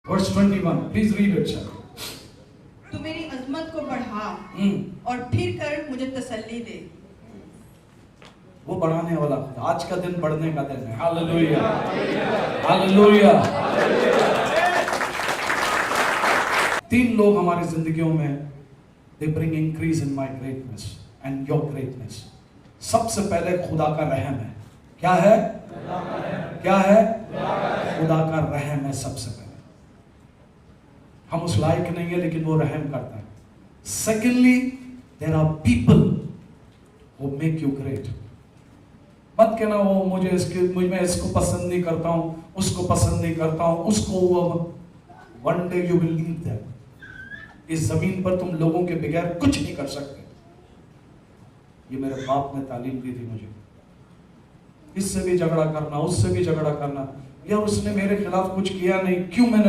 Verse 21. Please read it, sir. तू मेरी अजमत को बढ़ा और फिर कर मुझे तसल्ली दे। वो बढ़ाने वाला खुदा। आज का दिन बढ़ने का दिन है। Hallelujah, hallelujah. 3 लोग हमारी जिंदगियों में they bring increase in my greatness and your greatness. सबसे पहले खुदा का रहम है। क्या है? क्या है? खुदा का रहम है सबसे पहले। हम उस लायक नहीं है लेकिन वो रहम करता है। Secondly, there are people who make you great. मत कहना वो मैं इसको पसंद नहीं करता हूँ, उसको पसंद नहीं करता हूँ, उसको one day you will leave them. इस जमीन पर तुम लोगों के बगैर कुछ नहीं कर सकते। ये मेरे बाप ने तालीम दी थी मुझे। इससे भी झगड़ा करना, उससे भी झगड़ा करना, यार उसने मेरे खिलाफ कुछ किया नहीं, क्यों मैंने